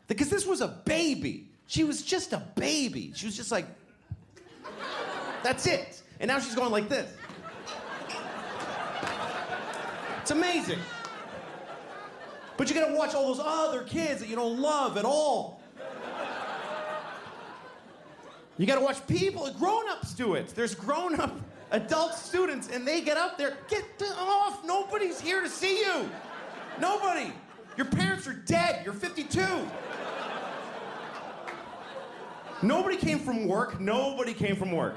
Because this was a baby. She was just a baby. She was just like, that's it. And now she's going like this. It's amazing. But you gotta watch all those other kids that you don't love at all. You gotta watch people, grown-ups do it. There's grown-up adult students and they get up there, get off, nobody's here to see you. Nobody. Your parents are dead, you're 52. Nobody came from work, nobody came from work.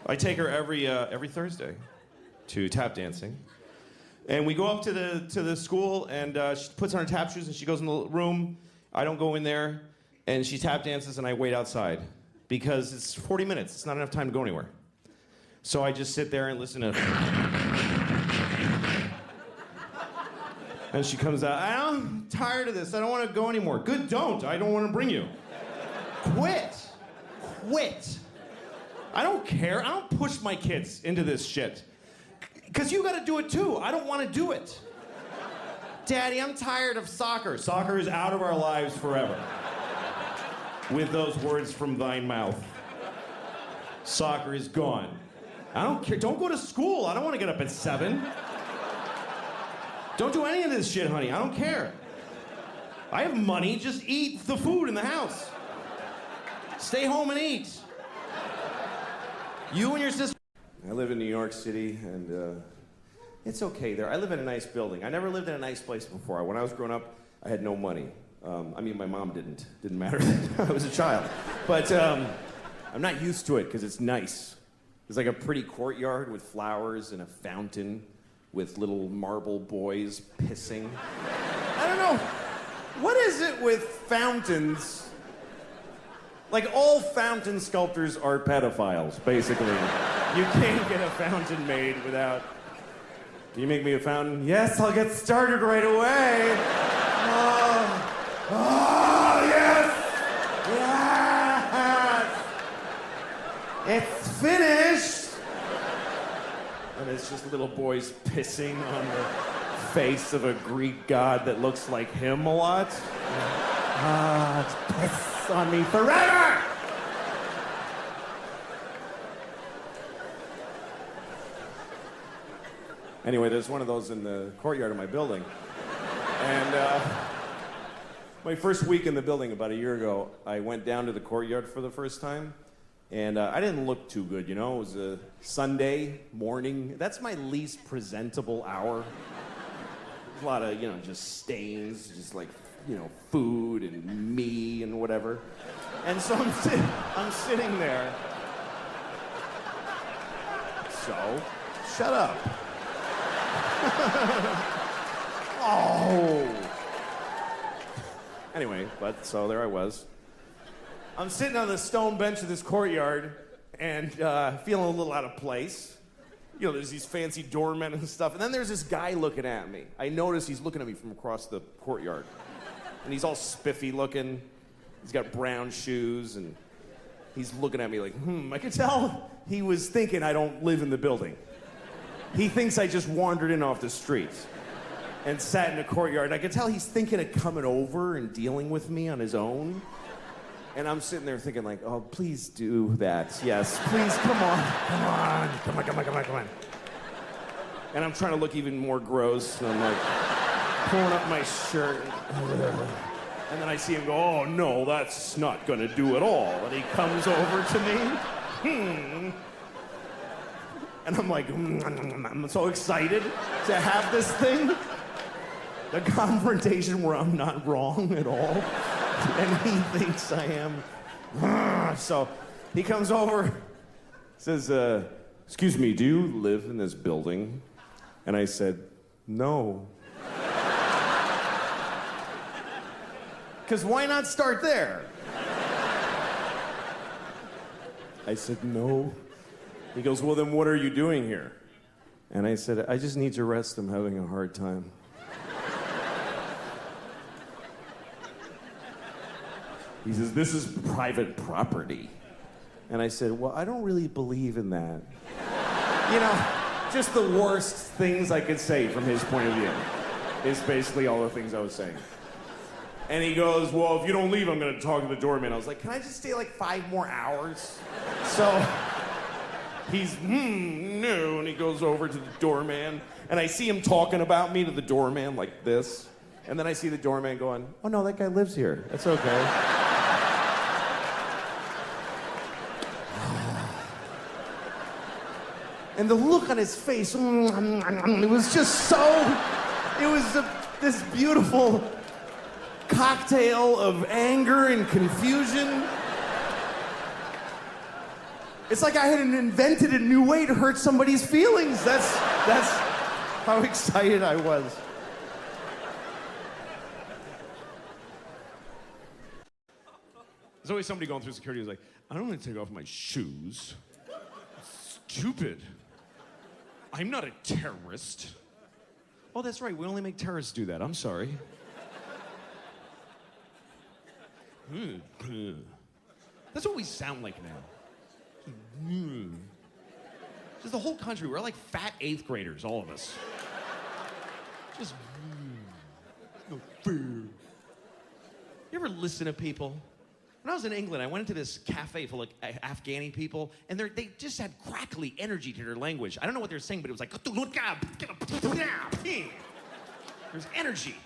I take her every Thursday to tap dancing. And we go up to the school, and she puts on her tap shoes, and she goes in the room. I don't go in there, and she tap dances, and I wait outside. Because it's 40 minutes. It's not enough time to go anywhere. So I just sit there and listen to... And she comes out, I'm tired of this. I don't want to go anymore. Good, don't. I don't want to bring you. Quit. Quit. I don't care. I don't push my kids into this shit. Because you got to do it too. I don't want to do it. Daddy, I'm tired of soccer. Soccer is out of our lives forever. With those words from thine mouth. Soccer is gone. I don't care. Don't go to school. I don't want to get up at 7. Don't do any of this shit, honey. I don't care. I have money. Just eat the food in the house. Stay home and eat. You and your sister. I live in New York City, and it's okay there. I live in a nice building. I never lived in a nice place before. When I was growing up, I had no money. I mean, my mom didn't. Didn't matter. I was a child. But I'm not used to it because it's nice. There's like a pretty courtyard with flowers and a fountain with little marble boys pissing. I don't know. What is it with fountains? Like, all fountain sculptors are pedophiles, basically. You can't get a fountain made without... Can you make me a fountain? Yes, I'll get started right away. Oh, yes! Yes! It's finished! And it's just little boys pissing on the face of a Greek god that looks like him a lot. It's piss on me forever! Anyway, there's one of those in the courtyard of my building. And my first week in the building about a year ago, I went down to the courtyard for the first time. And I didn't look too good, you know? It was a Sunday morning. That's my least presentable hour. There's a lot of, you know, just stains, just like, you know, food and me and whatever. And so I'm sitting there. So, shut up. Oh. Anyway, but so there I was. I'm sitting on the stone bench of this courtyard and feeling a little out of place. You know, there's these fancy doormen and stuff. And then there's this guy looking at me. I notice he's looking at me from across the courtyard. And he's all spiffy looking. He's got brown shoes and he's looking at me like, I could tell he was thinking I don't live in the building. He thinks I just wandered in off the street and sat in the courtyard. And I could tell he's thinking of coming over and dealing with me on his own. And I'm sitting there thinking like, oh, please do that. Yes, please, come on. And I'm trying to look even more gross. And I'm like pulling up my shirt. And then I see him go, oh, no, that's not gonna do at all. And he comes over to me. And I'm like, I'm so excited to have this thing. The confrontation where I'm not wrong at all. And he thinks I am. So he comes over, says, excuse me, do you live in this building? And I said, no. Because why not start there? I said, no. He goes, well, then what are you doing here? And I said, I just need to rest. I'm having a hard time. He says, this is private property. And I said, well, I don't really believe in that. You know, just the worst things I could say from his point of view. Is basically all the things I was saying. And he goes, well, if you don't leave, I'm gonna talk to the doorman. I was like, can I just stay like 5 more hours? So he's, no, and he goes over to the doorman, and I see him talking about me to the doorman like this. And then I see the doorman going, oh no, that guy lives here. That's okay. And the look on his face, it was just so, it was this beautiful cocktail of anger and confusion. It's like I had invented a new way to hurt somebody's feelings. That's how excited I was. There's always somebody going through security who's like, I don't want to take off my shoes. Stupid. I'm not a terrorist. Oh, that's right. We only make terrorists do that. I'm sorry. That's what we sound like now. Just the whole country. We're like fat 8th graders, all of us. Just no fear. You ever listen to people? When I was in England, I went into this cafe full of Afghani people, and they just had crackly energy to their language. I don't know what they were saying, but it was like, there's energy.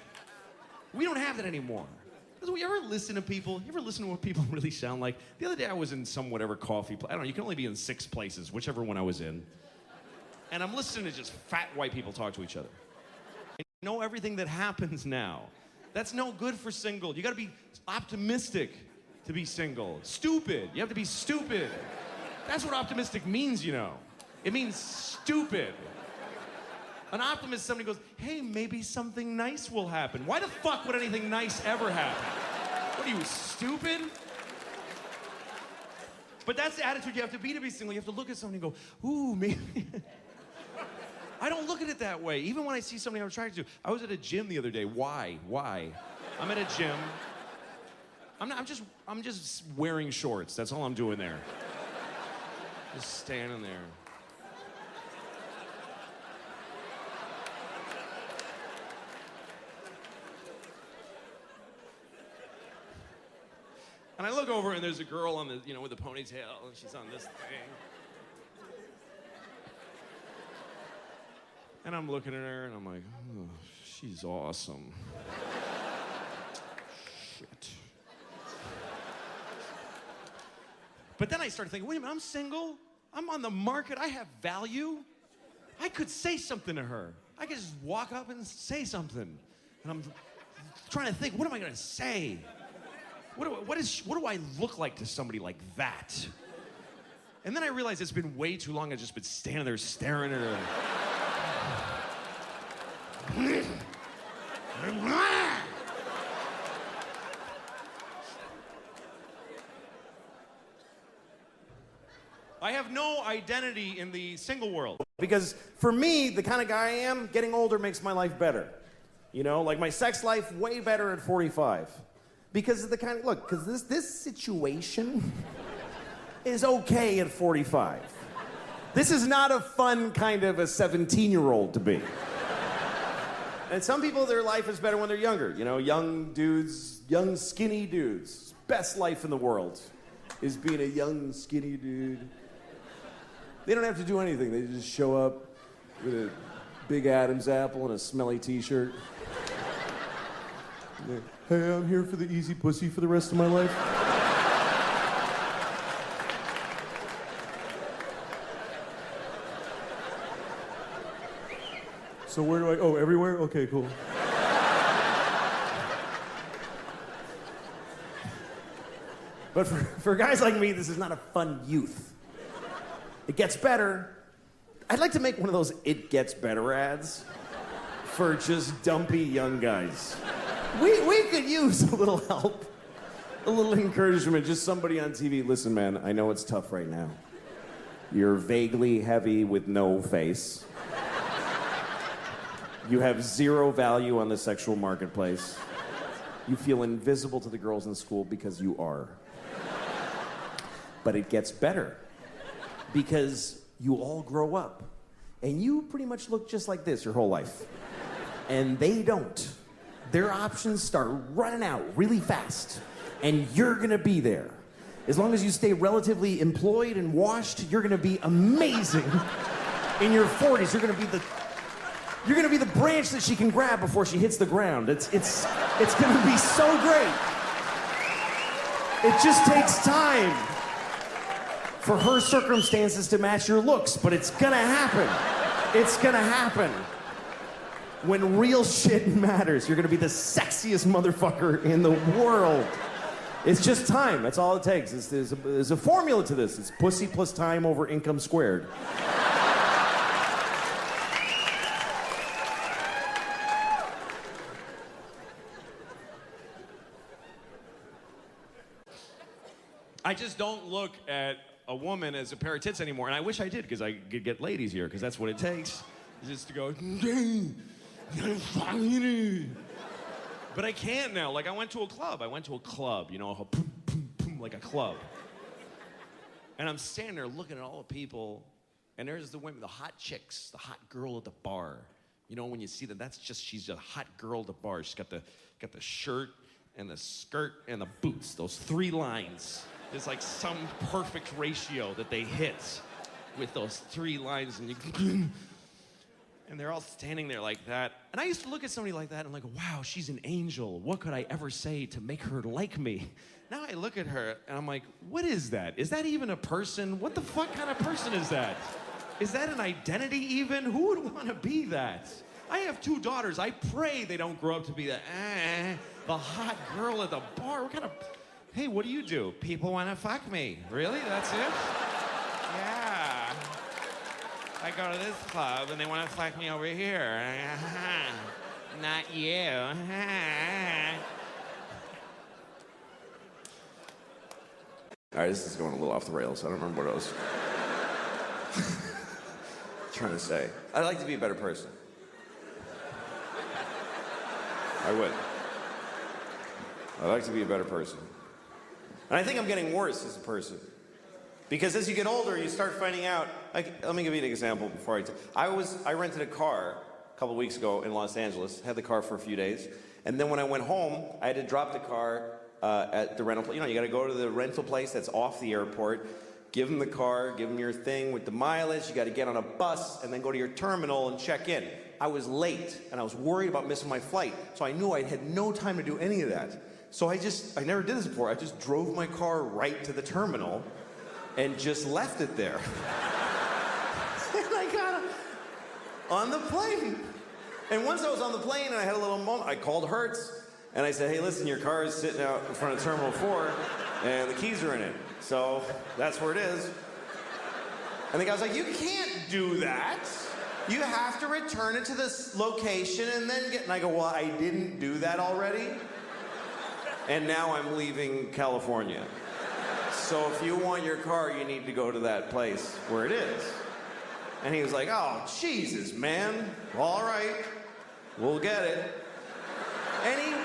We don't have that anymore. You ever listen to people? You ever listen to what people really sound like? The other day I was in some whatever coffee place. I don't know, you can only be in 6 places, whichever one I was in. And I'm listening to just fat white people talk to each other. And you know everything that happens now. That's no good for single. You gotta be optimistic to be single. Stupid. You have to be stupid. That's what optimistic means, you know. It means stupid. An optimist, somebody goes, hey, maybe something nice will happen. Why the fuck would anything nice ever happen? What are you, stupid? But that's the attitude you have to be single. You have to look at somebody and go, ooh, maybe. I don't look at it that way. Even when I see somebody I'm attracted to. I was at a gym the other day. Why? I'm at a gym. I'm just wearing shorts. That's all I'm doing there. Just standing there. And I look over and there's a girl on the, with the ponytail, and she's on this thing. And I'm looking at her and I'm like, oh, she's awesome. Shit. But then I started thinking, wait a minute, I'm single. I'm on the market. I have value. I could say something to her. I could just walk up and say something. And I'm trying to think, what am I gonna say? What do I look like to somebody like that? And then I realized it's been way too long. I've just been standing there staring at her. I have no identity in the single world. Because for me, the kind of guy I am, getting older makes my life better. Like my sex life, way better at 45. Because of the kind of, look, because this situation is okay at 45. This is not a fun kind of a 17-year-old to be. And some people, their life is better when they're younger. Young dudes, young skinny dudes. Best life in the world is being a young skinny dude. They don't have to do anything. They just show up with a big Adam's apple and a smelly t-shirt. Hey, I'm here for the easy pussy for the rest of my life. So where do I, oh, everywhere? Okay, cool. But for guys like me, this is not a fun youth. It gets better. I'd like to make one of those It Gets Better ads for just dumpy young guys. We could use a little help, a little encouragement, just somebody on TV. Listen, man, I know it's tough right now. You're vaguely heavy with no face. You have zero value on the sexual marketplace. You feel invisible to the girls in school because you are. But it gets better because you all grow up. and you pretty much look just like this your whole life. And they don't. Their options start running out really fast, and you're gonna be there. As long as you stay relatively employed and washed, you're gonna be amazing. In your 40s, you're gonna be the branch that she can grab before she hits the ground. It's gonna be so great. It just takes time for her circumstances to match your looks, but it's gonna happen. It's gonna happen. When real shit matters, you're gonna be the sexiest motherfucker in the world. It's just time, that's all it takes. There's a formula to this. It's pussy plus time over income squared. I just don't look at a woman as a pair of tits anymore, and I wish I did, because I could get ladies here, because that's what it takes, just to go, but I can't now. Like, I went to a club, you know, like a club. And I'm standing there looking at all the people, and there's the women, the hot chicks, the hot girl at the bar. You know, when you see that, she's a hot girl at the bar. She's got the shirt and the skirt and the boots, those 3 lines. There's like some perfect ratio that they hit with those 3 lines, and they're all standing there like that. And I used to look at somebody like that and I'm like, wow, she's an angel. What could I ever say to make her like me? Now I look at her and I'm like, what is that? Is that even a person? What the fuck kind of person is that? Is that an identity even? Who would want to be that? I have 2 daughters. I pray they don't grow up to be the hot girl at the bar. What kind of... Hey, what do you do? People want to fuck me. Really? That's it? Yeah. I go to this club and they want to fuck me over here. Not you. All right, this is going a little off the rails. I don't remember what I was trying to say. I'd like to be a better person. I would. I'd like to be a better person. And I think I'm getting worse as a person. Because as you get older, you start finding out, like, let me give you an example before I rented a car a couple weeks ago in Los Angeles, had the car for a few days, and then when I went home, I had to drop the car at the rental place. You know, you gotta go to the rental place that's off the airport, give them the car, give them your thing with the mileage, you gotta get on a bus, and then go to your terminal and check in. I was late, and I was worried about missing my flight, so I knew I had no time to do any of that. So I never did this before, I just drove my car right to the terminal, and just left it there. And I got on the plane. And once I was on the plane and I had a little moment, I called Hertz and I said, hey, listen, your car is sitting out in front of Terminal 4 and the keys are in it. So that's where it is. And the guy was like, you can't do that. You have to return it to this location and then and I go, well, I didn't do that already. And now I'm leaving California. So if you want your car, you need to go to that place where it is. And he was like, oh, Jesus, man. All right, we'll get it. And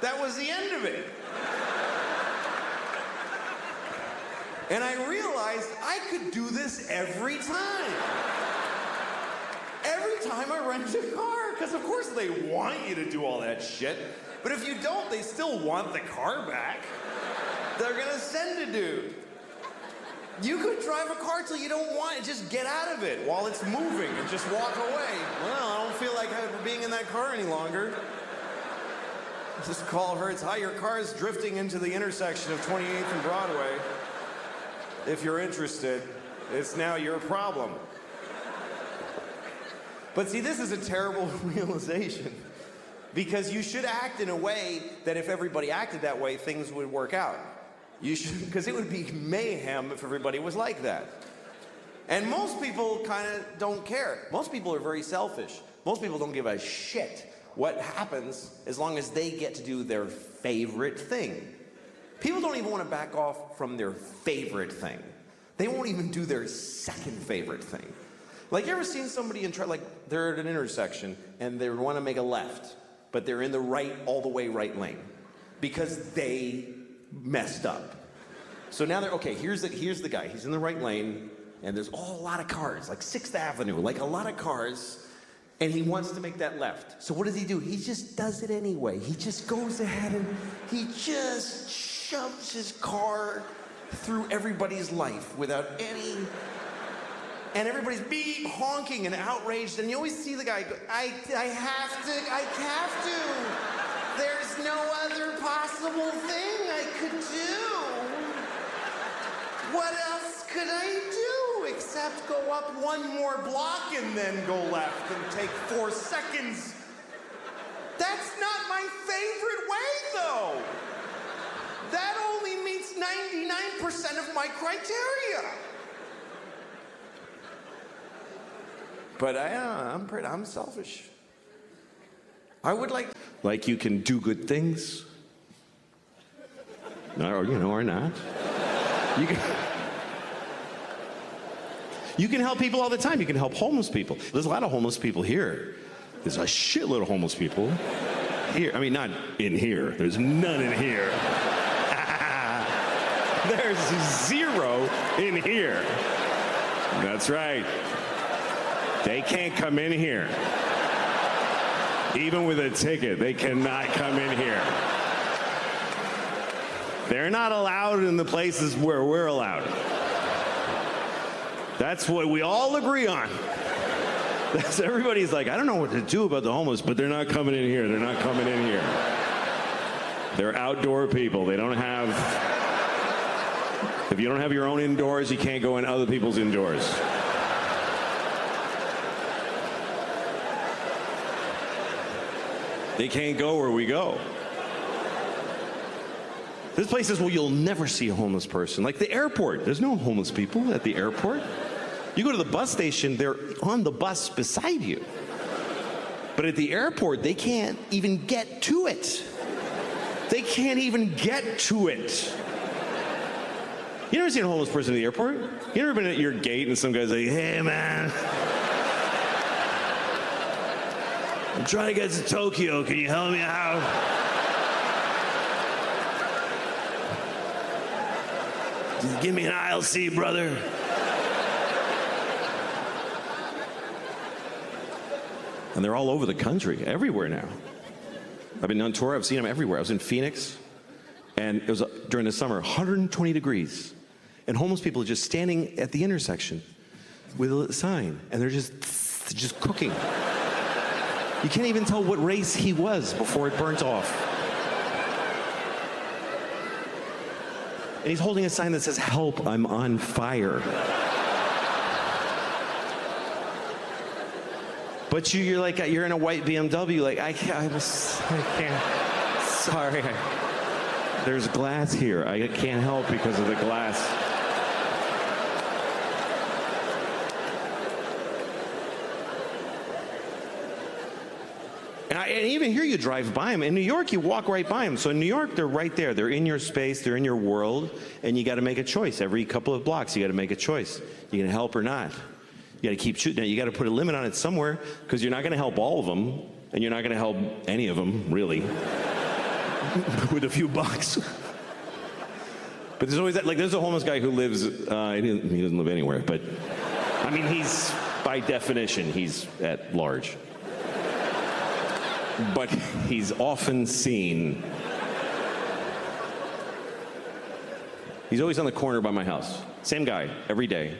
that was the end of it. And I realized I could do this every time. Every time I rent a car, because of course they want you to do all that shit. But if you don't, they still want the car back. They're gonna send a dude. You could drive a car till you don't want it. Just get out of it while it's moving and just walk away. Well, I don't feel like being in that car any longer. Just call Hertz. Hi, your car is drifting into the intersection of 28th and Broadway. If you're interested, it's now your problem. But see, this is a terrible realization. Because you should act in a way that if everybody acted that way, things would work out. You should, because it would be mayhem if everybody was like that. And most people kind of don't care. Most people are very selfish. Most people don't give a shit what happens as long as they get to do their favorite thing. People don't even want to back off from their favorite thing. They won't even do their second favorite thing. Like, you ever seen somebody like they're at an intersection and they want to make a left, but they're in the all the way right lane because they messed up. So now okay, here's the guy. He's in the right lane. and there's a lot of cars, like 6th Avenue, like a lot of cars, and he wants to make that left. So what does he do? He just does it anyway. He just goes ahead and he just shoves his car through everybody's life without any... And everybody's beep, honking and outraged, and you always see the guy go, I have to. There's no other possible thing I could do. What else could I do except go up one more block and then go left and take 4 seconds? That's not my favorite way, though. That only meets 99% of my criteria. But I'm selfish. I would like you can do good things, or or not. You can help people all the time. You can help homeless people. There's a lot of homeless people here. There's a shitload of homeless people here. I mean, not in here. There's none in here. There's 0 in here. That's right. They can't come in here. Even with a ticket, they cannot come in here. They're not allowed in the places where we're allowed. That's what we all agree on. Everybody's like, I don't know what to do about the homeless, but they're not coming in here. They're not coming in here. They're outdoor people. They don't have... If you don't have your own indoors, you can't go in other people's indoors. They can't go where we go. There's places where you'll never see a homeless person. Like the airport. There's no homeless people at the airport. You go to the bus station, they're on the bus beside you. But at the airport, they can't even get to it. They can't even get to it. You never seen a homeless person at the airport? You never been at your gate and some guy's like, hey man, I'm trying to get to Tokyo. Can you help me out? Just give me an aisle seat, brother. And they're all over the country, everywhere now. I've been on tour. I've seen them everywhere. I was in Phoenix, and it was during the summer, 120 degrees. And homeless people are just standing at the intersection with a sign, and they're just cooking. You can't even tell what race he was before it burnt off. And he's holding a sign that says, help, I'm on fire. But you're like, you're in a white BMW, like, I can't, sorry. There's glass here. I can't help because of the glass. And even here you drive by them. In New York, you walk right by them. So in New York, they're right there. They're in your space. They're in your world. And you got to make a choice. Every couple of blocks, you got to make a choice. You going to help or not? You got to keep shooting. Now, you got to put a limit on it somewhere because you're not going to help all of them. And you're not going to help any of them, really, with a few bucks. But there's always that, like, there's a homeless guy who lives, he doesn't live anywhere. But, I mean, he's, by definition, he's at large. But he's often seen. He's always on the corner by my house. Same guy, every day.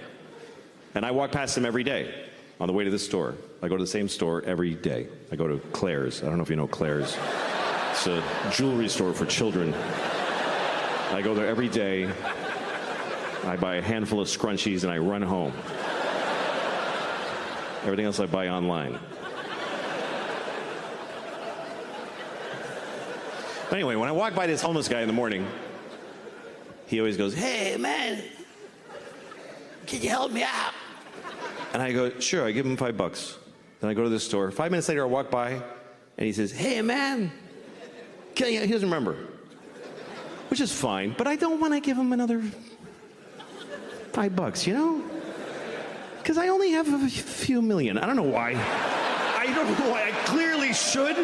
And I walk past him every day on the way to the store. I go to the same store every day. I go to Claire's. I don't know if you know Claire's. It's a jewelry store for children. I go there every day. I buy a handful of scrunchies and I run home. Everything else I buy online. Anyway, when I walk by this homeless guy in the morning, he always goes, hey, man, can you help me out? And I go, sure, I give him $5. Then I go to the store. 5 minutes later, I walk by, and he says, hey, man, he doesn't remember, which is fine, but I don't want to give him another $5, you know? Because I only have a few million. I don't know why. I don't know why. I clearly should.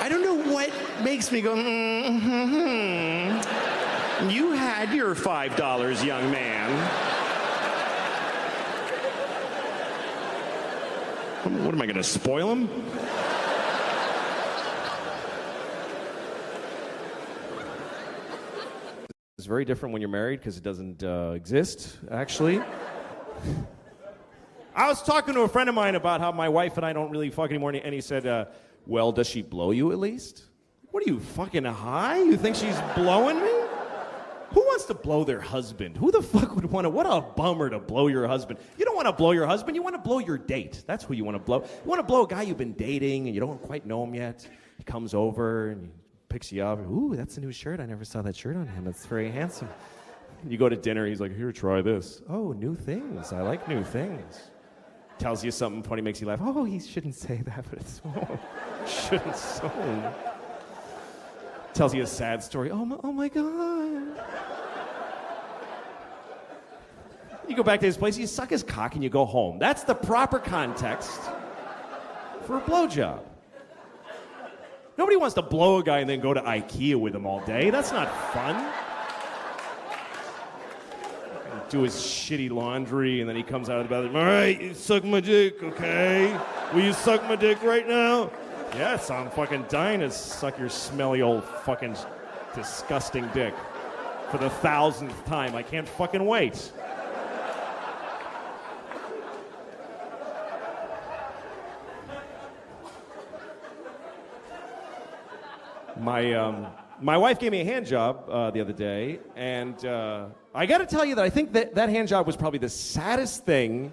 I don't know what makes me go, You had your $5, young man. What am I going to spoil him? It's very different when you're married because it doesn't exist, actually. I was talking to a friend of mine about how my wife and I don't really fuck anymore, and he said, well, does she blow you at least? What are you, fucking high? You think she's blowing me? Who wants to blow their husband? Who the fuck would want to? What a bummer to blow your husband. You don't want to blow your husband. You want to blow your date. That's who you want to blow. You want to blow a guy you've been dating and you don't quite know him yet. He comes over and he picks you up. Ooh, that's a new shirt. I never saw that shirt on him. It's very handsome. You go to dinner. He's like, here, try this. Oh, new things. I like new things. Tells you something funny, makes you laugh. Oh, he shouldn't say that, but it's shouldn't so. Tells you a sad story. Oh my God. You go back to his place, you suck his cock, and you go home. That's the proper context for a blowjob. Nobody wants to blow a guy and then go to IKEA with him all day. That's not fun. Do his shitty laundry, and then he comes out of the bathroom. All right, you suck my dick, okay? Will you suck my dick right now? Yes, I'm fucking dying to suck your smelly old fucking disgusting dick for the 1,000th time. I can't fucking wait. My wife gave me a hand job the other day, and I got to tell you that I think that hand job was probably the saddest thing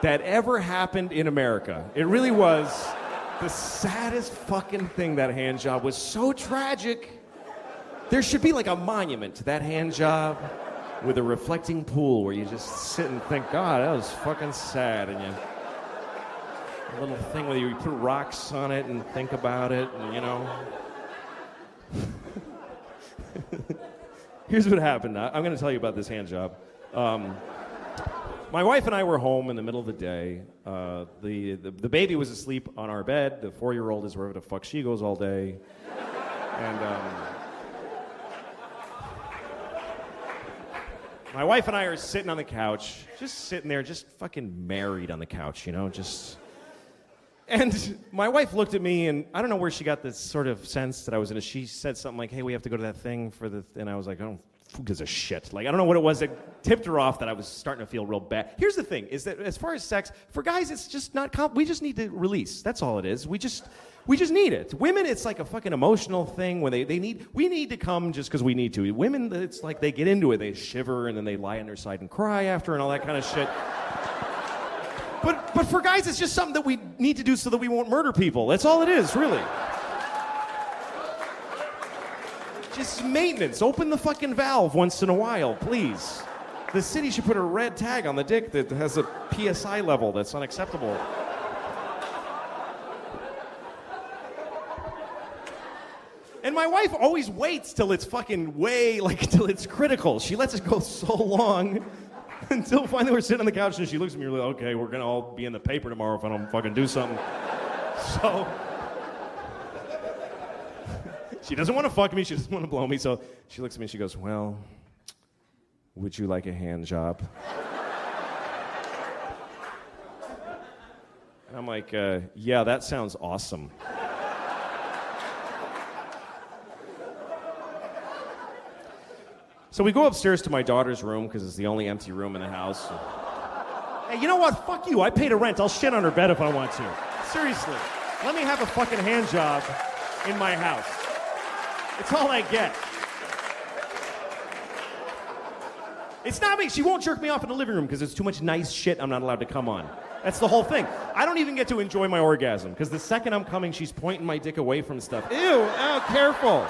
that ever happened in America. It really was the saddest fucking thing, that hand job. Was so tragic. There should be like a monument to that hand job with a reflecting pool where you just sit and think, God, that was fucking sad. And you, a little thing where you put rocks on it and think about it, and you know. Here's what happened. I'm going to tell you about this hand job. My wife and I were home in the middle of the day. The baby was asleep on our bed. The 4-year-old is wherever the fuck she goes all day. And my wife and I are sitting on the couch, just sitting there, just fucking married on the couch, you know, just... And my wife looked at me, and I don't know where she got this sort of sense that I was in. She said something like, hey, we have to go to that thing for the... And I was like, oh, who gives a shit? Like, I don't know what it was that tipped her off that I was starting to feel real bad. Here's the thing, is that as far as sex, for guys, it's just not... we just need to release. That's all it is. We just need it. Women, it's like a fucking emotional thing where we need to come just because we need to. Women, it's like they get into it. They shiver, and then they lie on their side and cry after and all that kind of shit. But for guys, it's just something that we need to do so that we won't murder people. That's all it is, really. Just maintenance. Open the fucking valve once in a while, please. The city should put a red tag on the dick that has a PSI level that's unacceptable. And my wife always waits till it's fucking till it's critical. She lets it go so long until finally we're sitting on the couch and she looks at me and we're like, okay, we're gonna all be in the paper tomorrow if I don't fucking do something. So she doesn't want to fuck me, she doesn't want to blow me, so she looks at me and she goes, well, would you like a hand job? And I'm like, yeah, that sounds awesome. So we go upstairs to my daughter's room because it's the only empty room in the house. Hey, you know what? Fuck you. I paid her rent. I'll shit on her bed if I want to. Seriously. Let me have a fucking hand job in my house. It's all I get. It's not me. She won't jerk me off in the living room because there's too much nice shit I'm not allowed to come on. That's the whole thing. I don't even get to enjoy my orgasm because the second I'm coming, she's pointing my dick away from stuff. Ew, oh, careful.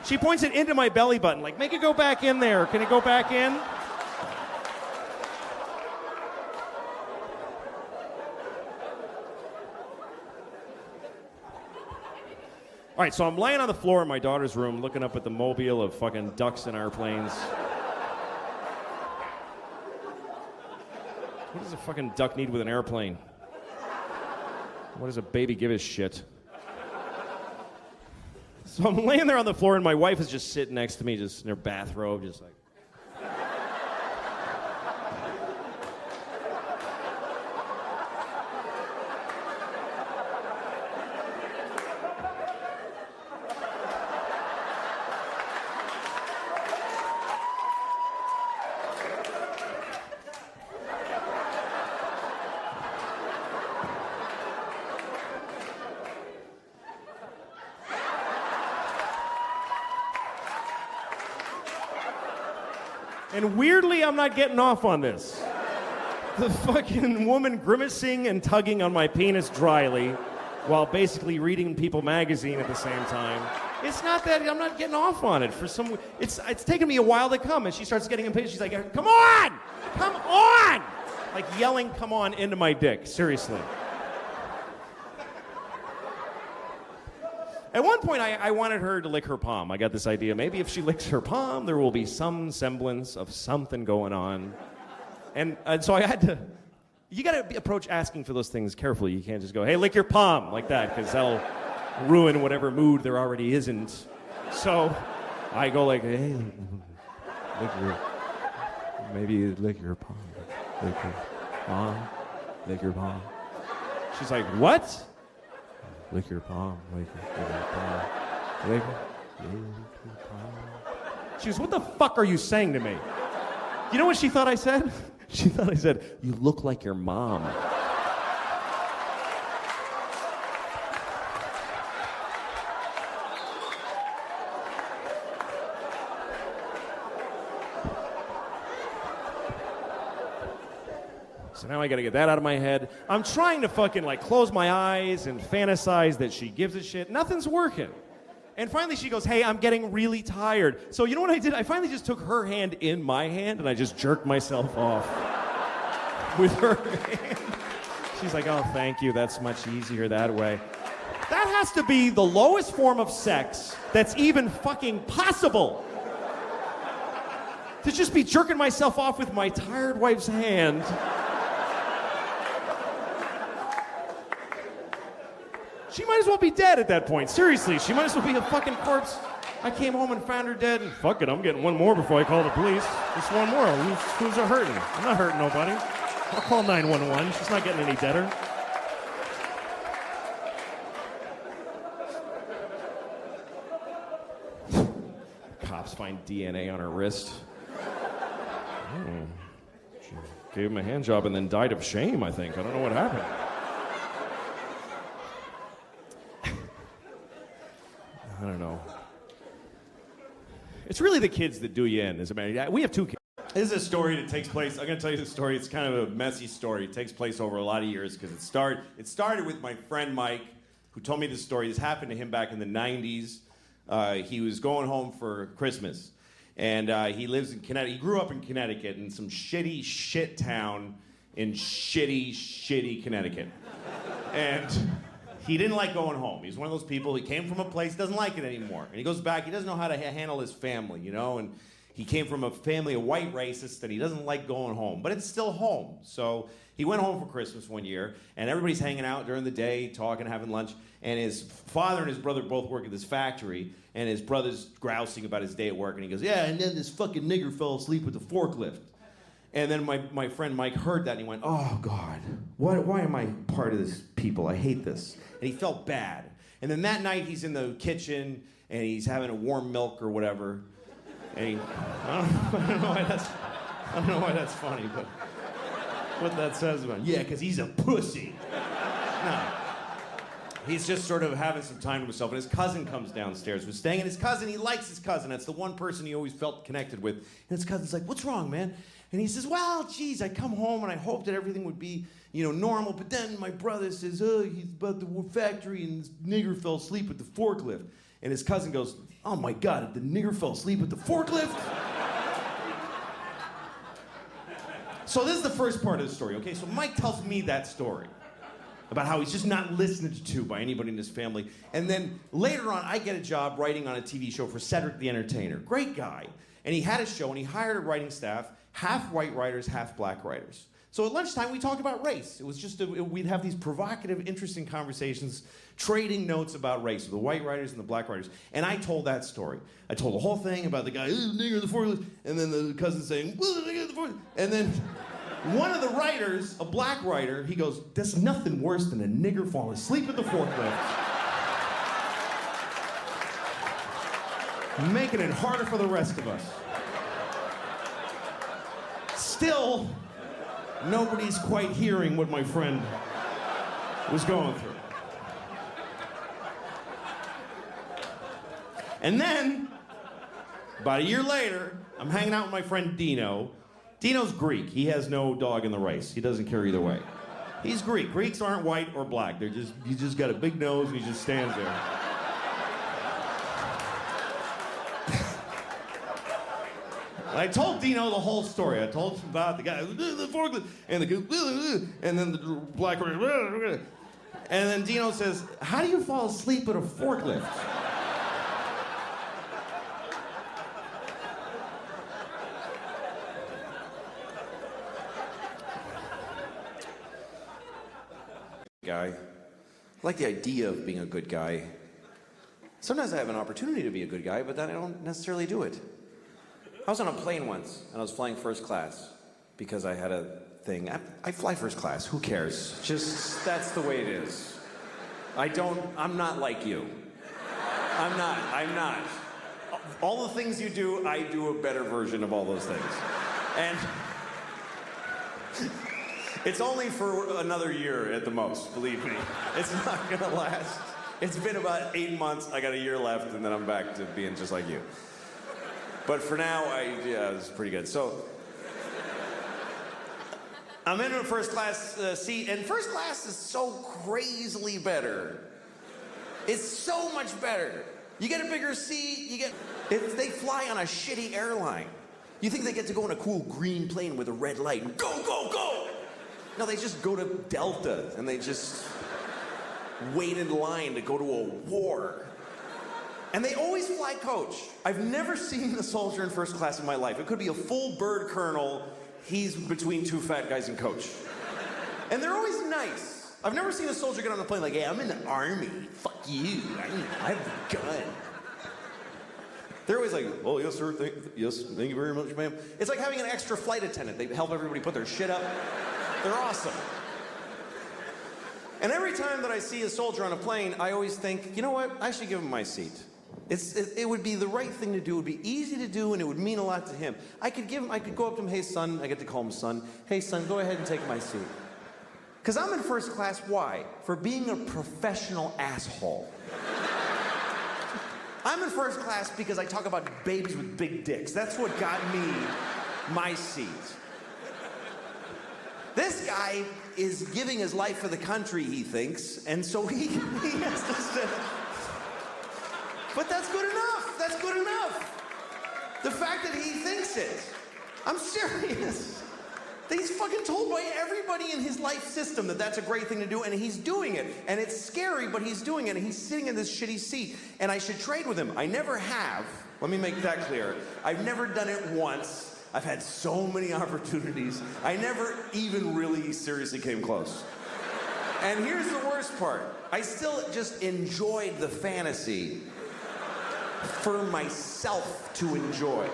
She points it into my belly button, like, make it go back in there. Can it go back in? All right, so I'm laying on the floor in my daughter's room looking up at the mobile of fucking ducks and airplanes. What does a fucking duck need with an airplane? What does a baby give a shit? So I'm laying there on the floor, and my wife is just sitting next to me, just in her bathrobe, just like... And weirdly, I'm not getting off on this. The fucking woman grimacing and tugging on my penis dryly while basically reading People magazine at the same time. It's not that I'm not getting off on it for some. It's taken me a while to come, and she starts getting impatient. She's like, "Come on, come on!" Like yelling, "Come on!" into my dick. Seriously. At one point, I wanted her to lick her palm. I got this idea. Maybe if she licks her palm, there will be some semblance of something going on. And so I had to. You got to approach asking for those things carefully. You can't just go, "Hey, lick your palm," like that, because that'll ruin whatever mood there already isn't. So I go like, "Hey, lick your palm, lick your palm, lick your palm." She's like, "What?" "Lick your palm, lick your palm, lick your palm." She goes, "What the fuck are you saying to me?" You know what she thought I said? She thought I said, "You look like your mom." So now I gotta get that out of my head. I'm trying to fucking like close my eyes and fantasize that she gives a shit. Nothing's working. And finally she goes, "Hey, I'm getting really tired." So you know what I did? I finally just took her hand in my hand and I just jerked myself off with her hand. She's like, "Oh, thank you. That's much easier that way." That has to be the lowest form of sex that's even fucking possible. To just be jerking myself off with my tired wife's hand. She might as well be dead at that point. Seriously, she might as well be a fucking corpse. I came home and found her dead, and fuck it, I'm getting one more before I call the police. Just one more. Who's a hurting? I'm not hurting nobody. I'll call 911. She's not getting any deader. Cops find DNA on her wrist. She gave him a hand job and then died of shame, I think. I don't know what happened. I don't know. It's really the kids that do you in, as a matter. We have two kids. This is a story that takes place. I'm going to tell you the story. It's kind of a messy story. It takes place over a lot of years because it started with my friend Mike, who told me this story. This happened to him back in the 90s. He was going home for Christmas, and he lives in Connecticut. He grew up in Connecticut in some shitty shit town in shitty Connecticut. And he didn't like going home. He's one of those people, he came from a place, doesn't like it anymore. And he goes back, he doesn't know how to handle his family, you know? And he came from a family of white racists that he doesn't like going home. But it's still home. So he went home for Christmas one year, and everybody's hanging out during the day, talking, having lunch. And his father and his brother both work at this factory, and his brother's grousing about his day at work. And he goes, "Yeah, and then this fucking nigger fell asleep with the forklift." And then my friend Mike heard that and he went, "Oh God, why am I part of this people? I hate this." And he felt bad. And then that night he's in the kitchen and he's having a warm milk or whatever. And I don't know why that's funny, but what that says about him. Yeah, because he's a pussy. No. He's just sort of having some time to himself, and his cousin comes downstairs. We're staying, and his cousin, he likes his cousin. That's the one person he always felt connected with. And his cousin's like, "What's wrong, man?" And he says, "Well, geez, I come home and I hope that everything would be, normal. But then my brother says, he's about the factory and this nigger fell asleep with the forklift." And his cousin goes, "Oh my God, the nigger fell asleep with the forklift?" So this is the first part of the story, okay? So Mike tells me that story about how he's just not listened to by anybody in his family. And then later on, I get a job writing on a TV show for Cedric the Entertainer. Great guy. And he had a show, and he hired a writing staff, half white writers, half black writers. So at lunchtime, we talked about race. It was just, we'd have these provocative, interesting conversations, trading notes about race, the white writers and the black writers. And I told that story. I told the whole thing about the guy, nigger in the forklift, and then the cousin saying, nigger in the forklift. And then one of the writers, a black writer, he goes, "There's nothing worse than a nigger falling asleep at the forklift." Making it harder for the rest of us. Still, nobody's quite hearing what my friend was going through. And then, About a year later, I'm hanging out with my friend Dino. Dino's Greek. He has no dog in the race. He doesn't care either way. He's Greek. Greeks aren't white or black. You just got a big nose and he just stands there. I told Dino the whole story. I told him about the guy, the forklift, and and then the black, and then Dino says, "How do you fall asleep at a forklift?" Guy. I like the idea of being a good guy. Sometimes I have an opportunity to be a good guy, but then I don't necessarily do it. I was on a plane once, and I was flying first class because I had a thing. I fly first class. Who cares? Just, that's the way it is. I'm not like you. I'm not. All the things you do, I do a better version of all those things. And it's only for another year at the most, believe me. It's not gonna last. It's been about 8 months, I got a year left, and then I'm back to being just like you. But for now, it's pretty good. So, I'm in a first class seat, and first class is so crazily better. It's so much better. You get a bigger seat, they fly on a shitty airline. You think they get to go in a cool green plane with a red light and go, go, go! No, they just go to Delta, and they just wait in line to go to a war. And they always fly coach. I've never seen a soldier in first class in my life. It could be a full bird colonel. He's between two fat guys in coach. And they're always nice. I've never seen a soldier get on the plane like, "Hey, I'm in the army. Fuck you. I have a gun." They're always like, "Oh, yes, sir. Thank you very much, ma'am." It's like having an extra flight attendant. They help everybody put their shit up. They're awesome. And every time that I see a soldier on a plane, I always think, you know what? I should give him my seat. It would be the right thing to do. It would be easy to do, and it would mean a lot to him. I could go up to him, "Hey, son," I get to call him son. "Hey, son, go ahead and take my seat." Because I'm in first class, why? For being a professional asshole. I'm in first class because I talk about babies with big dicks. That's what got me my seat. This guy is giving his life for the country, he thinks, and so he has to say, but that's good enough. That's good enough. The fact that he thinks it. I'm serious. He's fucking told by everybody in his life system that that's a great thing to do, and he's doing it. And it's scary, but he's doing it, and he's sitting in this shitty seat, and I should trade with him. I never have. Let me make that clear. I've never done it once. I've had so many opportunities. I never even really seriously came close. And here's the worst part. I still just enjoyed the fantasy for myself to enjoy.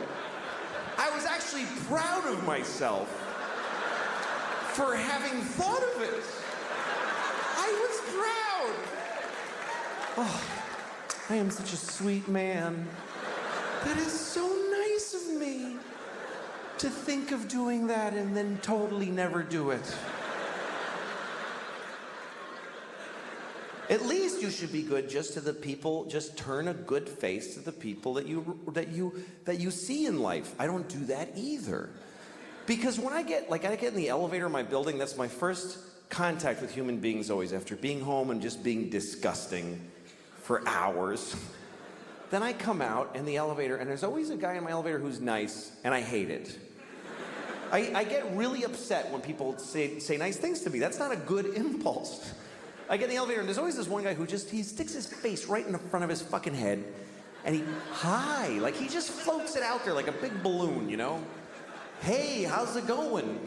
I was actually proud of myself for having thought of it. I was proud. Oh, I am such a sweet man. That is so nice of me to think of doing that and then totally never do it. At least you should be good just to the people, just turn a good face to the people that you see in life. I don't do that either. Because when I get in the elevator in my building, that's my first contact with human beings always, after being home and just being disgusting for hours. Then I come out in the elevator, and there's always a guy in my elevator who's nice, and I hate it. I get really upset when people say nice things to me. That's not a good impulse. I get in the elevator, and there's always this one guy who he sticks his face right in the front of his fucking head, and he just floats it out there like a big balloon, you know? "Hey, how's it going?"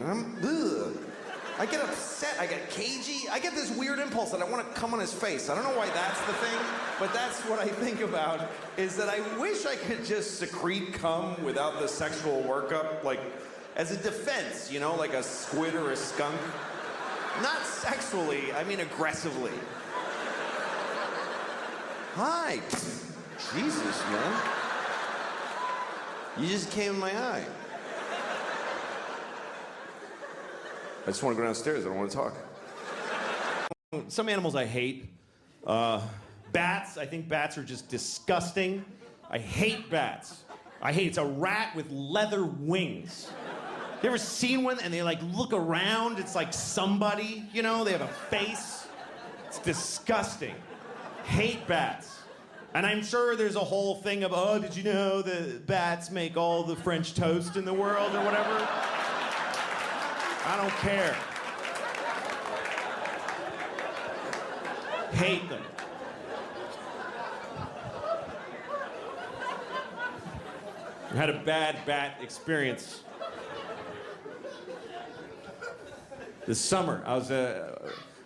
I get upset, I get cagey, I get this weird impulse that I want to come on his face. I don't know why that's the thing, but that's what I think about, is that I wish I could just secrete cum without the sexual workup, like, as a defense, you know, like a squid or a skunk. Not sexually, I mean aggressively. "Hi." Jesus, man. You just came in my eye. I just want to go downstairs. I don't want to talk. Some animals I hate. Bats. I think bats are just disgusting. I hate bats. I hate it. It's a rat with leather wings. You ever seen one and they like look around? It's like somebody, you know, they have a face. It's disgusting. Hate bats. And I'm sure there's a whole thing of, oh, did you know that bats make all the French toast in the world or whatever? I don't care. Hate them. I had a bad bat experience. This summer,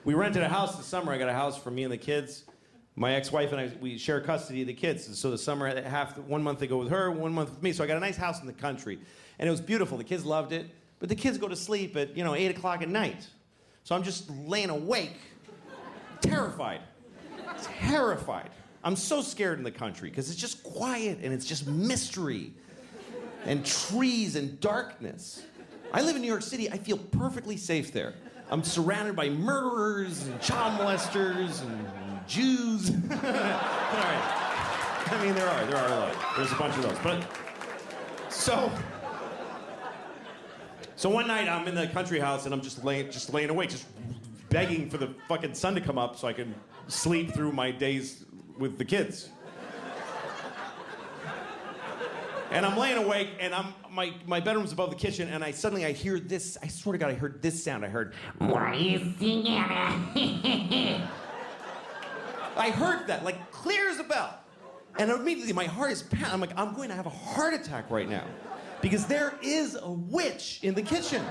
we rented a house this summer. I got a house for me and the kids. My ex-wife and I, we share custody of the kids. And so the summer, 1 month they go with her, 1 month with me. So I got a nice house in the country. And it was beautiful. The kids loved it. But the kids go to sleep at, 8 o'clock at night. So I'm just laying awake, terrified. Terrified. I'm so scared in the country because it's just quiet and it's just mystery and trees and darkness. I live in New York City. I feel perfectly safe there. I'm surrounded by murderers and child molesters and Jews. All right. I mean, there are a lot. There's a bunch of those. But so one night I'm in the country house and I'm just laying awake, just begging for the fucking sun to come up so I can sleep through my days with the kids. And I'm laying awake, and my bedroom's above the kitchen, and I hear this. I swear to God, I heard this sound. I heard, "What are you singing?" I heard that, like clear as a bell. And immediately my heart is pounding. I'm like, I'm going to have a heart attack right now. Because there is a witch in the kitchen.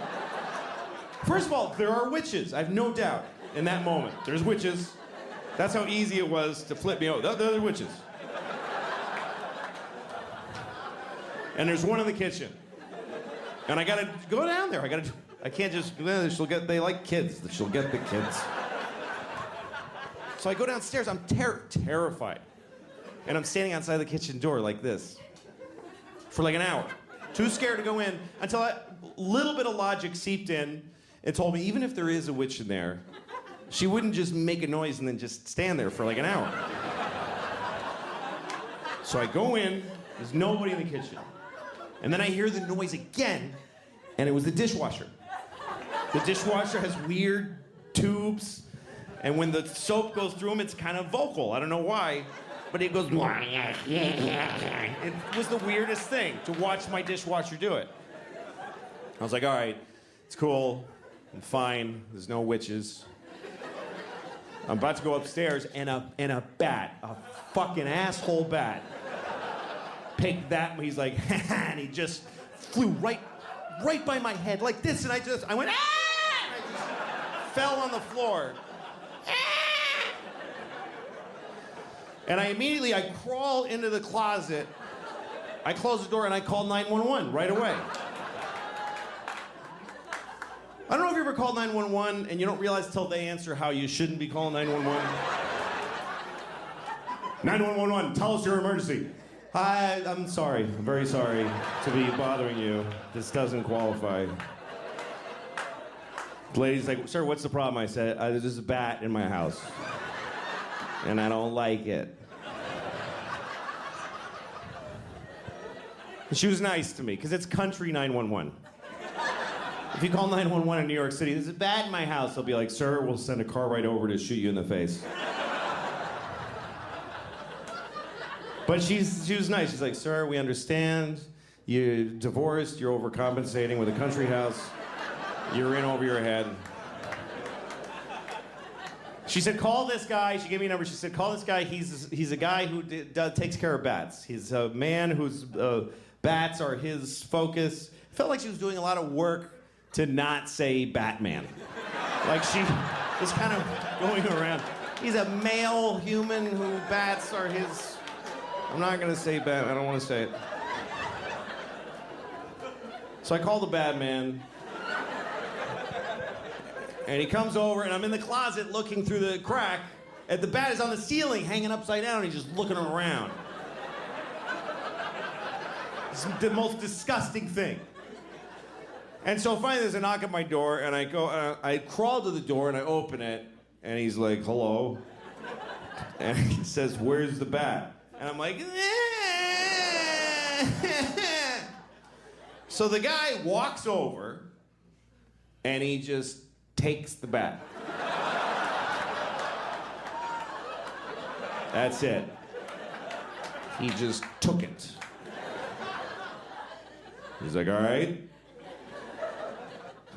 First of all, there are witches. I have no doubt in that moment. There's witches. That's how easy it was to flip me over. There are witches. And there's one in the kitchen. And I gotta go down there. I can't just, they like kids. She'll get the kids. So I go downstairs. I'm terrified. And I'm standing outside the kitchen door like this for like an hour. Too scared to go in until a little bit of logic seeped in and told me even if there is a witch in there, she wouldn't just make a noise and then just stand there for like an hour. So I go in, there's nobody in the kitchen. And then I hear the noise again, and it was the dishwasher. The dishwasher has weird tubes, and when the soap goes through them, it's kind of vocal. I don't know why, but it goes. It was the weirdest thing to watch my dishwasher do it. I was like, all right, it's cool, I'm fine, there's no witches. I'm about to go upstairs, and a bat, a fucking asshole bat, picked that, and he's like, and he just flew right by my head like this, and I went, ah! And I just fell on the floor. Ah! And I crawl into the closet, I close the door, and I call 911 right away. I don't know if you ever called 911 and you don't realize till they answer how you shouldn't be calling 911. 911, tell us your emergency. Hi, I'm sorry. I'm very sorry to be bothering you. This doesn't qualify. The lady's like, sir, what's the problem? I said, there's a bat in my house. And I don't like it. And she was nice to me, because it's country 911. If you call 911 in New York City, there's a bat in my house, they'll be like, sir, we'll send a car right over to shoot you in the face. But she was nice. She's like, sir, we understand. You're divorced, you're overcompensating with a country house. You're in over your head. She said, call this guy. She gave me a number. She said, call this guy. He's a guy who takes care of bats. He's a man whose bats are his focus. Felt like she was doing a lot of work to not say Batman. Like she was kind of going around. He's a male human who bats are his... I'm not gonna say Batman, I don't wanna say it. So I call the Batman. And he comes over and I'm in the closet looking through the crack and the bat is on the ceiling hanging upside down and he's just looking around. It's the most disgusting thing. And so finally there's a knock at my door and I crawl to the door and I open it and he's like, hello. And he says, where's the bat? And I'm like, So the guy walks over and he just takes the bat. That's it. He just took it. He's like, all right.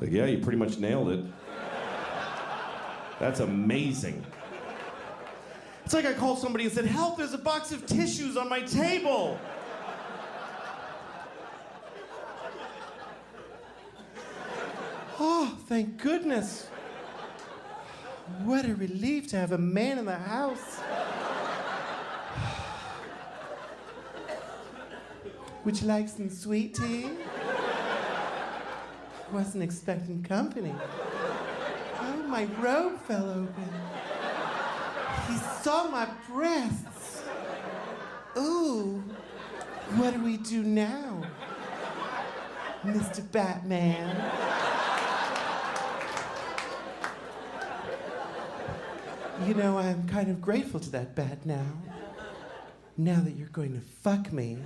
Like, yeah, you pretty much nailed it. That's amazing. It's like I called somebody and said, help, there's a box of tissues on my table. Oh, thank goodness. What a relief to have a man in the house. Would you like some sweet tea? Wasn't expecting company. Oh, my robe fell open. He saw my breasts. Ooh, what do we do now, Mr. Batman? You know, I'm kind of grateful to that bat now. Now that you're going to fuck me.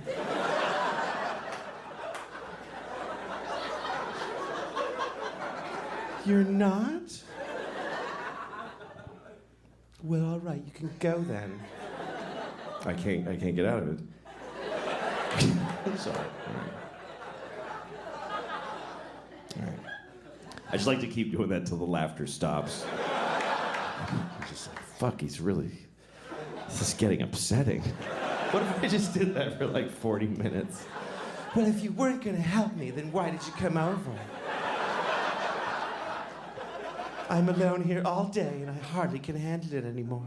You're not? Well, all right, you can go then. I can't get out of it. I'm sorry. All right. I just like to keep doing that till the laughter stops. I'm just like, fuck, this is getting upsetting. What if I just did that for like 40 minutes? Well, if you weren't gonna help me, then why did you come over? I'm alone here all day and I hardly can handle it anymore.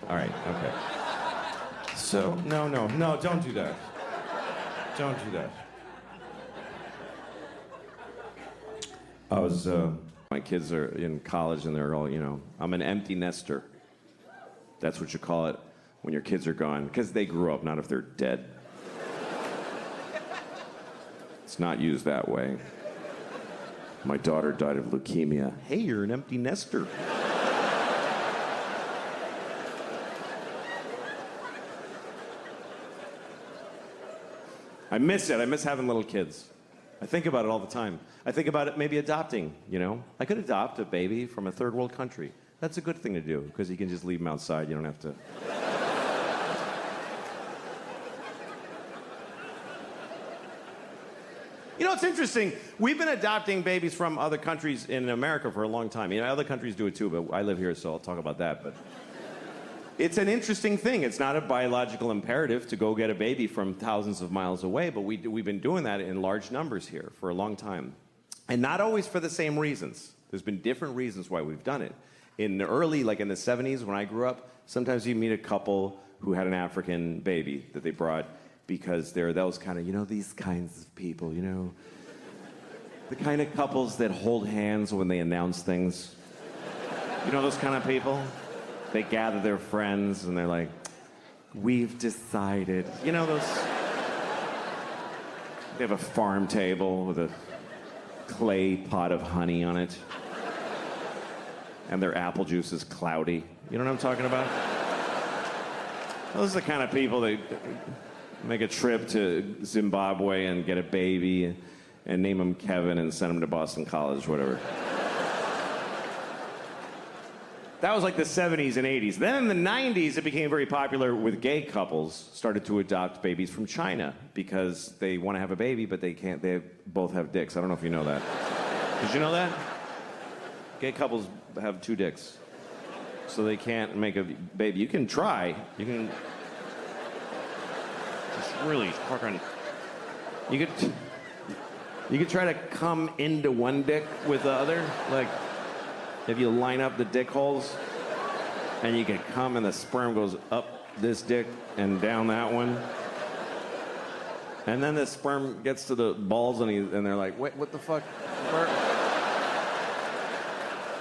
All right, okay. So, no, don't do that. Don't do that. My kids are in college and they're all, I'm an empty nester. That's what you call it when your kids are gone, because they grew up, not if they're dead. It's not used that way. My daughter died of leukemia. Hey, you're an empty nester. I miss it. I miss having little kids. I think about it all the time. I think about it maybe adopting, I could adopt a baby from a third world country. That's a good thing to do, because you can just leave them outside. You don't have to... It's interesting. We've been adopting babies from other countries in America for a long time. Other countries do it too, but I live here, so I'll talk about that. But it's an interesting thing. It's not a biological imperative to go get a baby from thousands of miles away, but we've been doing that in large numbers here for a long time. And not always for the same reasons. There's been different reasons why we've done it. In the early, like in the 70s when I grew up, sometimes you meet a couple who had an African baby that they brought because they're those kind of, these kinds of people, the kind of couples that hold hands when they announce things. Those kind of people? They gather their friends and they're like, we've decided. Those... They have a farm table with a clay pot of honey on it. And their apple juice is cloudy. You know what I'm talking about? Those are the kind of people that make a trip to Zimbabwe and get a baby and name him Kevin and send him to Boston College, whatever. That was like the 70s and 80s. Then in the 90s, it became very popular with gay couples started to adopt babies from China because they want to have a baby, but they can't. They both have dicks. I don't know if you know that. Did you know that? Gay couples have two dicks, so they can't make a baby. You can try. You can just really fucking. You could try to come into one dick with the other, like if you line up the dick holes, and you could come and the sperm goes up this dick and down that one, and then the sperm gets to the balls and they're like, wait, what the fuck?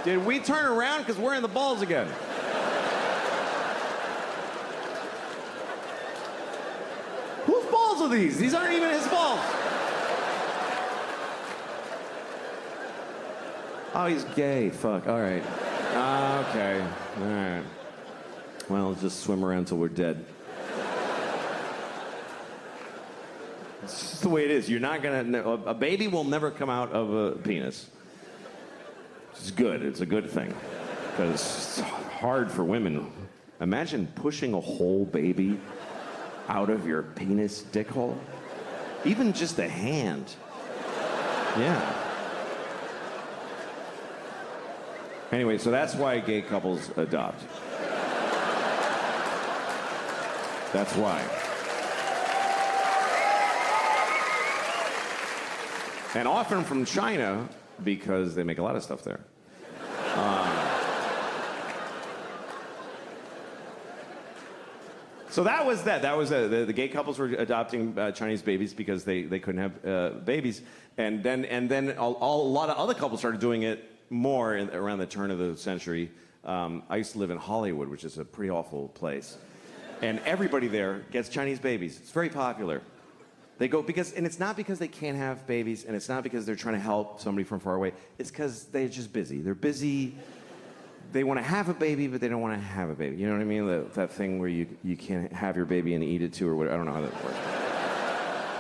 Did we turn around? Because we're in the balls again. Whose balls are these? These aren't even his balls. Oh, he's gay. Fuck. All right. Okay. All right. Well, let's just swim around till we're dead. It's just the way it is. You're not gonna. A baby will never come out of a penis. It's good. It's a good thing because it's hard for women. Imagine pushing a whole baby out of your penis dick hole. Even just a hand. Yeah. Anyway, so that's why gay couples adopt. That's why. And often from China, because they make a lot of stuff there. So that was that. That was the gay couples were adopting Chinese babies because they couldn't have babies, and then a lot of other couples started doing it more around the turn of the century. I used to live in Hollywood, which is a pretty awful place, and everybody there gets Chinese babies. It's very popular. They go and it's not because they can't have babies, and it's not because they're trying to help somebody from far away. It's because they're just busy. They're busy. They want to have a baby, but they don't want to have a baby. You know what I mean? That thing where you can't have your baby and eat it too, or whatever. I don't know how that works.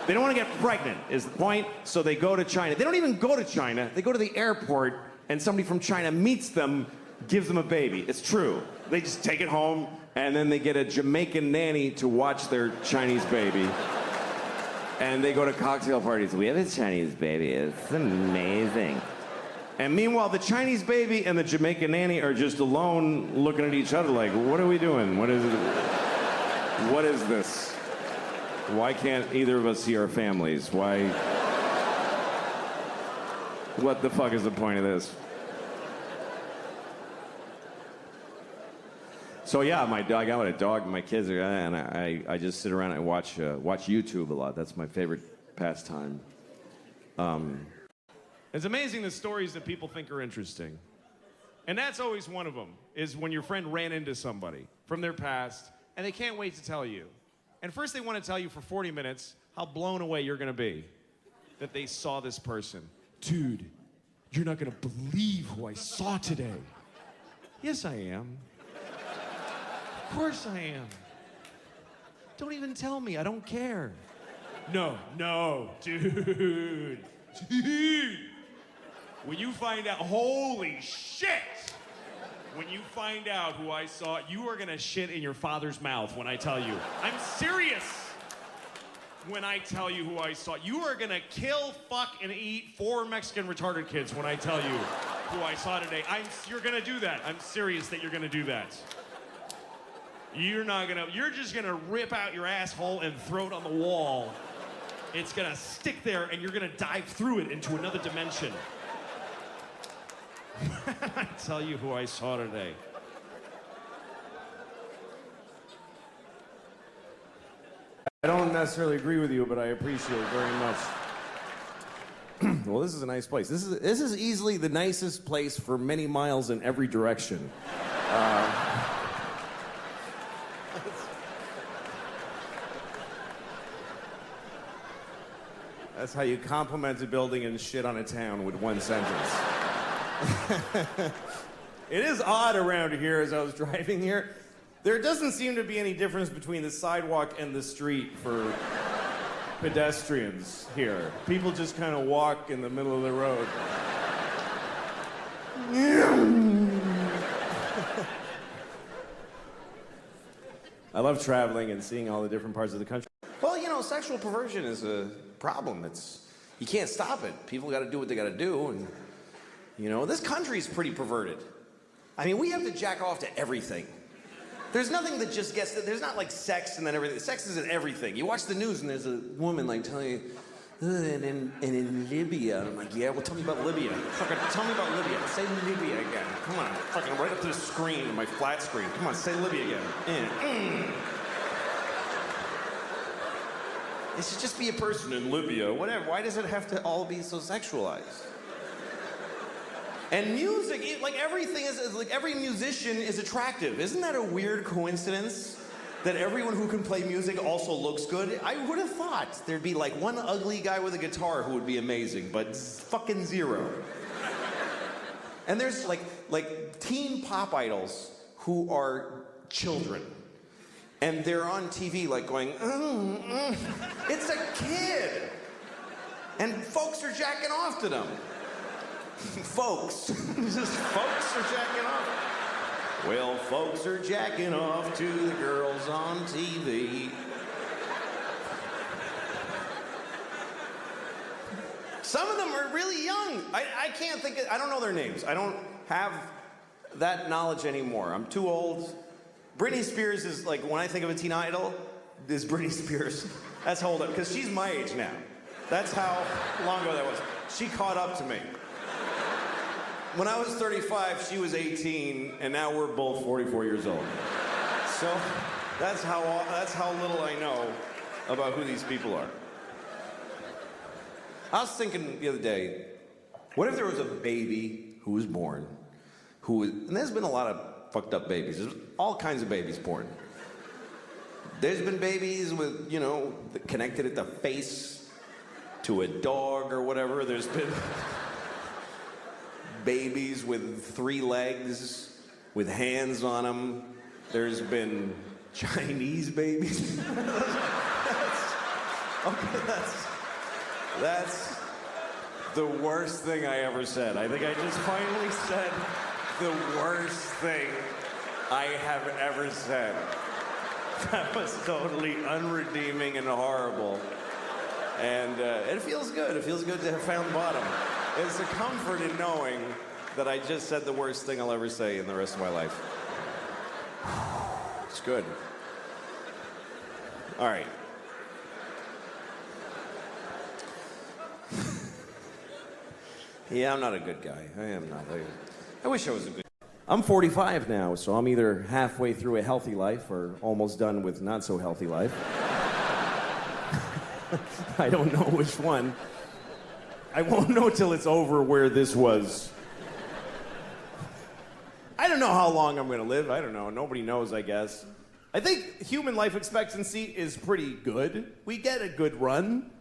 They don't want to get pregnant, is the point. So they go to China. They don't even go to China. They go to the airport, and somebody from China meets them, gives them a baby. It's true. They just take it home, and then they get a Jamaican nanny to watch their Chinese baby. And they go to cocktail parties. We have a Chinese baby. It's amazing. And meanwhile, the Chinese baby and the Jamaican nanny are just alone looking at each other like, what are we doing? What is it? What is this? Why can't either of us see our families? Why? What the fuck is the point of this? So yeah, I got a dog, my kids, and I just sit around and watch YouTube a lot. That's my favorite pastime. It's amazing the stories that people think are interesting. And that's always one of them, is when your friend ran into somebody from their past, and they can't wait to tell you. And first they want to tell you for 40 minutes how blown away you're going to be that they saw this person. Dude, you're not going to believe who I saw today. Yes, I am. Of course I am. Don't even tell me. I don't care. No, dude. When you find out, holy shit! When you find out who I saw, you are gonna shit in your father's mouth when I tell you. I'm serious. When I tell you who I saw, you are gonna kill, fuck, and eat 4 Mexican retarded kids when I tell you who I saw today. You're gonna do that. I'm serious that you're gonna do that. You're just gonna rip out your asshole and throw it on the wall. It's gonna stick there and you're gonna dive through it into another dimension. I tell you who I saw today. I don't necessarily agree with you, but I appreciate it very much. Well, this is a nice place. This is easily the nicest place for many miles in every direction. That's how you compliment a building and shit on a town with one sentence. It is odd around here as I was driving here. There doesn't seem to be any difference between the sidewalk and the street for pedestrians here. People just kind of walk in the middle of the road. I love traveling and seeing all the different parts of the country. Well, you know, sexual perversion is a problem. You can't stop it. People got to do what they got to do, and you know, this country's pretty perverted. I mean, we have to jack off to everything. There's nothing that just gets, there's not like sex and then everything. Sex is in everything. You watch the news and there's a woman like telling you, and in Libya. And I'm like, yeah, well, tell me about Libya. Fucking tell me about Libya. Say Libya again. Come on, fucking right up to the screen, my flat screen. Come on, say Libya again. It should just be a person in Libya, whatever. Why does it have to all be so sexualized? And music, like everything is like every musician is attractive. Isn't that a weird coincidence? That everyone who can play music also looks good? I would have thought there'd be like one ugly guy with a guitar who would be amazing, but fucking zero. And there's like teen pop idols who are children. And they're on TV like going, it's a kid. And folks are jacking off to them. Folks. Just folks are jacking off. Well, folks are jacking off to the girls on TV. Some of them are really young. I can't think of, I don't know their names. I don't have that knowledge anymore. I'm too old. Britney Spears is like, when I think of a teen idol, is Britney Spears. That's how old, because she's my age now. That's how long ago that was. She caught up to me. When I was 35, she was 18, and now we're both 44 years old. So that's how little I know about who these people are. I was thinking the other day, what if there was a baby who was born, and there's been a lot of fucked up babies. There's all kinds of babies born. There's been babies with, connected at the face to a dog or whatever. There's been babies with 3 legs, with hands on them. There's been Chinese babies. That's the worst thing I ever said. I think I just finally said the worst thing I have ever said. That was totally unredeeming and horrible. And it feels good. It feels good to have found the bottom. It's a comfort in knowing that I just said the worst thing I'll ever say in the rest of my life. It's good. All right. Yeah, I'm not a good guy. I am not. I wish I was a good guy. I'm 45 now, so I'm either halfway through a healthy life or almost done with not so healthy life. I don't know which one. I won't know till it's over where this was. I don't know how long I'm going to live. I don't know. Nobody knows, I guess. I think human life expectancy is pretty good. We get a good run,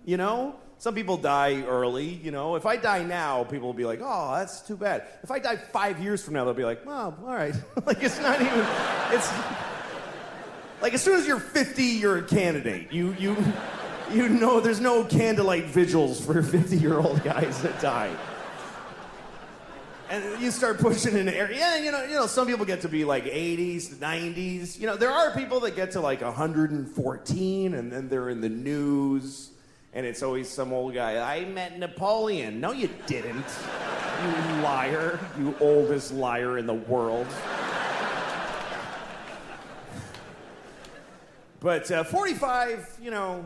Some people die early, If I die now, people will be like, oh, that's too bad. If I die 5 years from now, they'll be like, oh, all right. Like, it's not even, it's... Like, as soon as you're 50, you're a candidate. You know there's no candlelight vigils for 50-year-old guys that die. And you start pushing in the area. Yeah, some people get to be like 80s, 90s. There are people that get to like 114, and then they're in the news. And it's always some old guy. I met Napoleon. No, you didn't. You liar. You oldest liar in the world. But 45, you're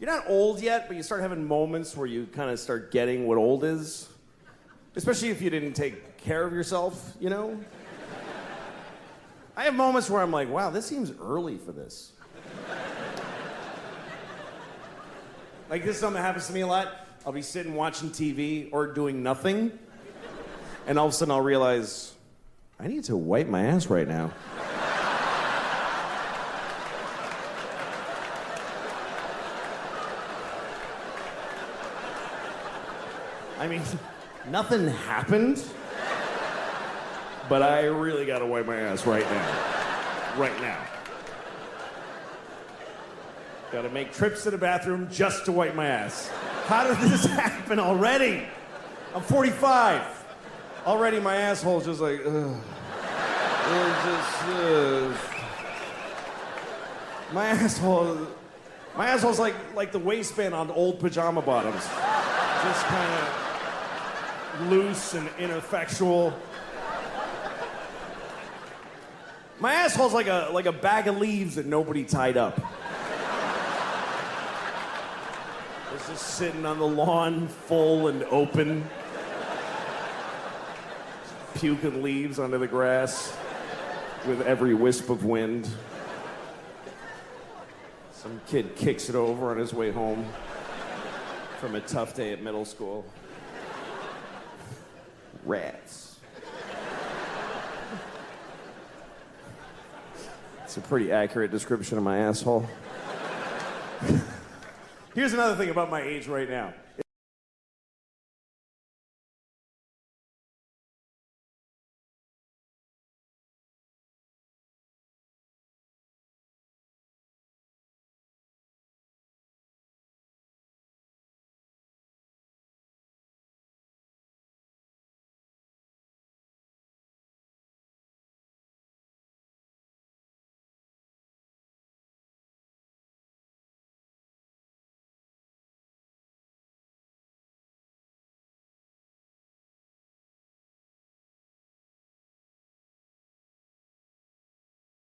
not old yet, but you start having moments where you kind of start getting what old is. Especially if you didn't take care of yourself, I have moments where I'm like, wow, this seems early for this. Like, this is something that happens to me a lot. I'll be sitting watching TV or doing nothing, and all of a sudden I'll realize, I need to wipe my ass right now. I mean, nothing happened, but I really gotta wipe my ass right now. Right now. Gotta make trips to the bathroom just to wipe my ass. How did this happen already? I'm 45. Already my asshole's just like, ugh. My asshole's like the waistband on old pajama bottoms. Just kind of loose and ineffectual. My asshole's like a bag of leaves that nobody tied up. It's just sitting on the lawn, full and open. Puking leaves onto the grass with every wisp of wind. Some kid kicks it over on his way home from a tough day at middle school. Rats. It's a pretty accurate description of my asshole. Here's another thing about my age right now.